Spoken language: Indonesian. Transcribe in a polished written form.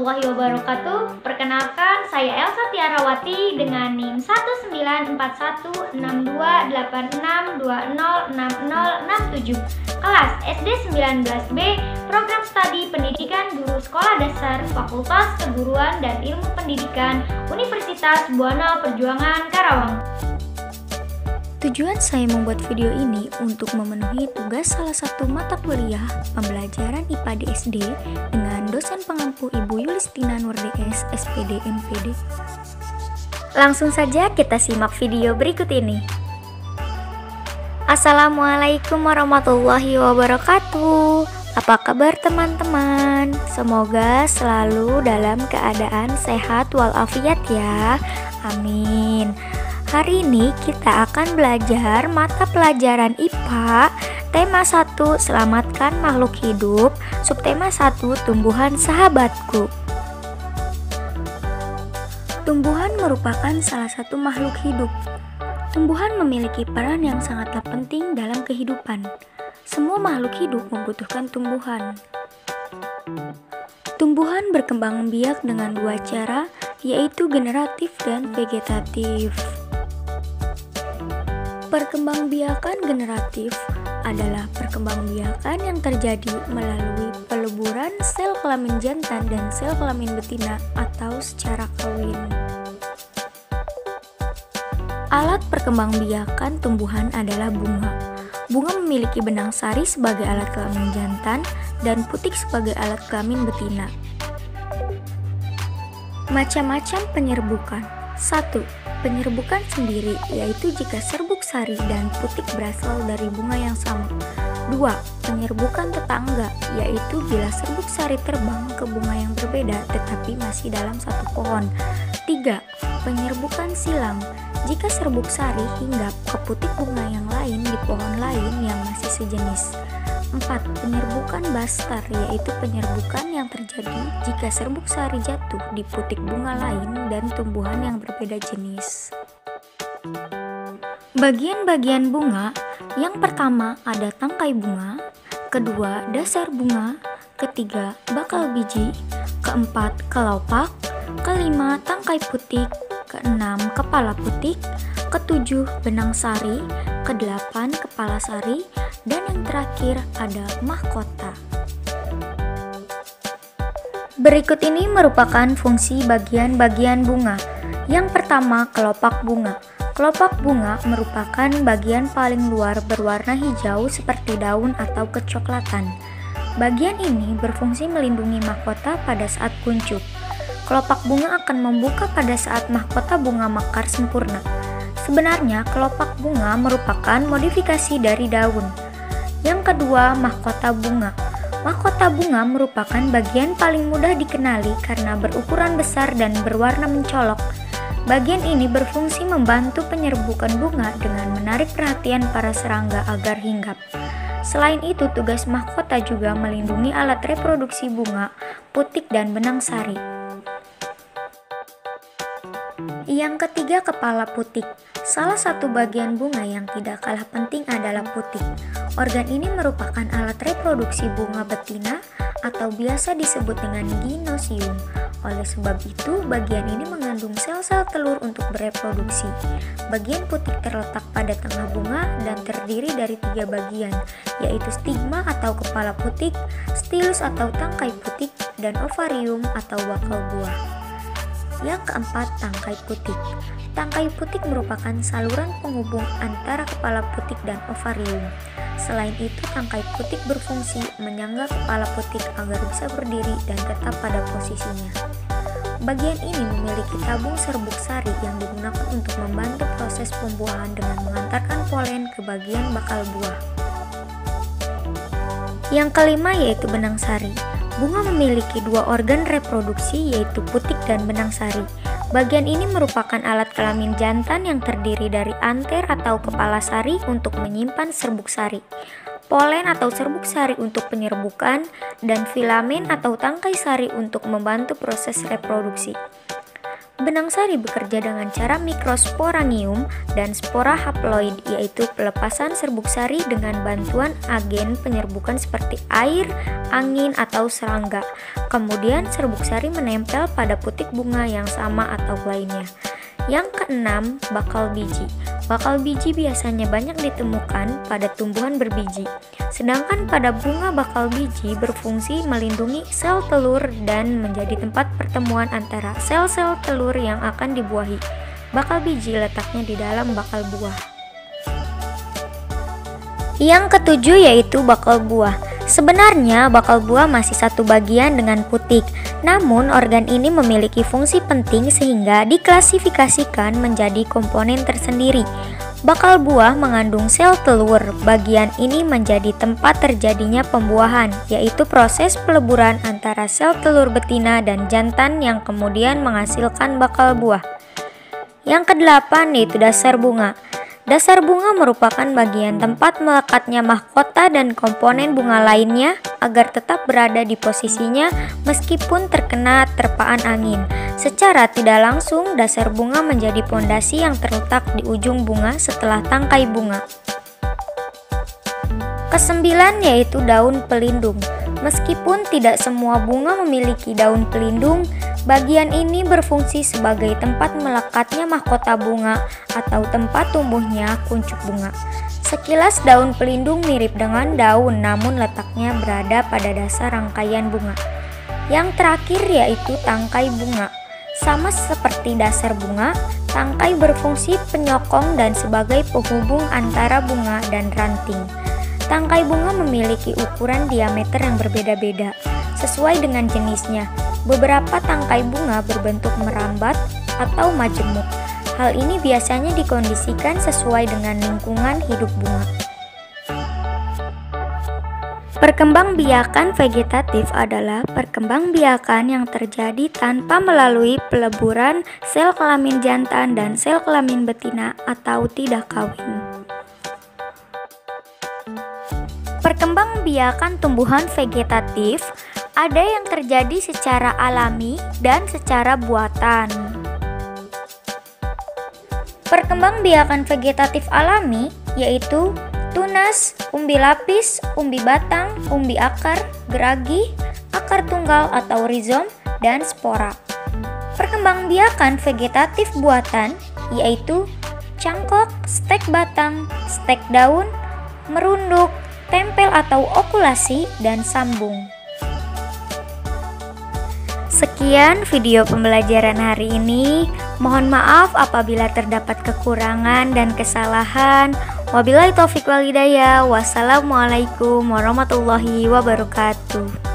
warahmatullahi wabarakatuh. Perkenalkan, saya Elsa Tiarawati dengan NIM 194162862066067, kelas SD 19B, Program Studi Pendidikan Guru Sekolah Dasar Fakultas Keguruan dan Ilmu Pendidikan Universitas Buana Perjuangan Karawang. Tujuan saya membuat video ini untuk memenuhi tugas salah satu mata kuliah pembelajaran IPA di SD dengan dosen pengampu Ibu Yulistina Nurdes, SPD MPD. Langsung saja kita simak video berikut ini. Assalamualaikum warahmatullahi wabarakatuh. Apa kabar teman-teman? Semoga selalu dalam keadaan sehat walafiat ya. Amin. Hari ini kita akan belajar mata pelajaran IPA tema 1 Selamatkan Makhluk Hidup, subtema 1 Tumbuhan Sahabatku. Tumbuhan merupakan salah satu makhluk hidup. Tumbuhan memiliki peran yang sangatlah penting dalam kehidupan. Semua makhluk hidup membutuhkan tumbuhan. Tumbuhan berkembang biak dengan dua cara, yaitu generatif dan vegetatif. Perkembangbiakan generatif adalah perkembangbiakan yang terjadi melalui peleburan sel kelamin jantan dan sel kelamin betina atau secara kawin. Alat perkembangbiakan tumbuhan adalah bunga. Bunga memiliki benang sari sebagai alat kelamin jantan dan putik sebagai alat kelamin betina. Macam-macam penyerbukan. 1. Penyerbukan sendiri, yaitu jika serbuk sari dan putik berasal dari bunga yang sama. 2. Penyerbukan tetangga, yaitu bila serbuk sari terbang ke bunga yang berbeda tetapi masih dalam satu pohon. 3. Penyerbukan silang, jika serbuk sari hinggap ke putik bunga yang lain di pohon lain yang masih sejenis. 4. Penyerbukan bastar, yaitu penyerbukan yang terjadi jika serbuk sari jatuh di putik bunga lain dan tumbuhan yang berbeda jenis. Bagian-bagian bunga, yang pertama ada tangkai bunga, kedua dasar bunga, ketiga bakal biji, keempat kelopak, kelima tangkai putik, keenam kepala putik, ketujuh benang sari, kedelapan kepala sari, dan yang terakhir ada mahkota. Berikut ini merupakan fungsi bagian-bagian bunga. Yang pertama, kelopak bunga. Kelopak bunga merupakan bagian paling luar berwarna hijau seperti daun atau kecoklatan. Bagian ini berfungsi melindungi mahkota pada saat kuncup. Kelopak bunga akan membuka pada saat mahkota bunga mekar sempurna. Sebenarnya, kelopak bunga merupakan modifikasi dari daun. Yang kedua, mahkota bunga. Mahkota bunga merupakan bagian paling mudah dikenali karena berukuran besar dan berwarna mencolok. Bagian ini berfungsi membantu penyerbukan bunga dengan menarik perhatian para serangga agar hinggap. Selain itu, tugas mahkota juga melindungi alat reproduksi bunga, putik, dan benang sari. Yang ketiga, kepala putik. Salah satu bagian bunga yang tidak kalah penting adalah putik. Organ ini merupakan alat reproduksi bunga betina atau biasa disebut dengan ginosium. Oleh sebab itu, bagian ini mengandung sel-sel telur untuk bereproduksi. Bagian putik terletak pada tengah bunga dan terdiri dari 3 bagian, yaitu stigma atau kepala putik, stilus atau tangkai putik, dan ovarium atau bakal buah. Yang keempat, tangkai putik. Tangkai putik merupakan saluran penghubung antara kepala putik dan ovarium. Selain itu, tangkai putik berfungsi menyangga kepala putik agar bisa berdiri dan tetap pada posisinya. Bagian ini memiliki tabung serbuk sari yang digunakan untuk membantu proses pembuahan dengan mengantarkan polen ke bagian bakal buah. Yang kelima yaitu benang sari. Bunga memiliki 2 organ reproduksi yaitu putik dan benang sari. Bagian ini merupakan alat kelamin jantan yang terdiri dari anter atau kepala sari untuk menyimpan serbuk sari, polen atau serbuk sari untuk penyerbukan, dan filamen atau tangkai sari untuk membantu proses reproduksi. Benang sari bekerja dengan cara mikrosporangium dan spora haploid, yaitu pelepasan serbuk sari dengan bantuan agen penyerbukan seperti air, angin, atau serangga. Kemudian serbuk sari menempel pada putik bunga yang sama atau lainnya. Yang keenam, bakal biji. Bakal biji biasanya banyak ditemukan pada tumbuhan berbiji. Sedangkan pada bunga bakal biji berfungsi melindungi sel telur dan menjadi tempat pertemuan antara sel-sel telur yang akan dibuahi. Bakal biji letaknya di dalam bakal buah. Yang ketujuh yaitu bakal buah. Sebenarnya bakal buah masih satu bagian dengan putik, namun organ ini memiliki fungsi penting sehingga diklasifikasikan menjadi komponen tersendiri. Bakal buah mengandung sel telur. Bagian ini menjadi tempat terjadinya pembuahan, yaitu proses peleburan antara sel telur betina dan jantan yang kemudian menghasilkan bakal buah. Yang kedelapan yaitu dasar bunga. Dasar bunga merupakan bagian tempat melekatnya mahkota dan komponen bunga lainnya agar tetap berada di posisinya meskipun terkena terpaan angin. Secara tidak langsung, dasar bunga menjadi pondasi yang terletak di ujung bunga setelah tangkai bunga. Kesembilan yaitu daun pelindung. Meskipun tidak semua bunga memiliki daun pelindung, bagian ini berfungsi sebagai tempat melekatnya mahkota bunga atau tempat tumbuhnya kuncup bunga. Sekilas daun pelindung mirip dengan daun, namun letaknya berada pada dasar rangkaian bunga. Yang terakhir yaitu tangkai bunga. Sama seperti dasar bunga, tangkai berfungsi penyokong dan sebagai penghubung antara bunga dan ranting. Tangkai bunga memiliki ukuran diameter yang berbeda-beda, sesuai dengan jenisnya. Beberapa tangkai bunga berbentuk merambat atau majemuk. Hal ini biasanya dikondisikan sesuai dengan lingkungan hidup bunga. Perkembangbiakan vegetatif adalah perkembangbiakan yang terjadi tanpa melalui peleburan sel kelamin jantan dan sel kelamin betina atau tidak kawin. Perkembangbiakan tumbuhan vegetatif ada yang terjadi secara alami dan secara buatan. Perkembangbiakan vegetatif alami yaitu tunas, umbi lapis, umbi batang, umbi akar, geragi, akar tunggal atau rizom, dan spora. Perkembangbiakan vegetatif buatan yaitu cangkok, stek batang, stek daun, merunduk, tempel atau okulasi, dan sambung. Sekian video pembelajaran hari ini. Mohon maaf apabila terdapat kekurangan dan kesalahan. Wabillahi taufiq wal hidayah. Wassalamualaikum warahmatullahi wabarakatuh.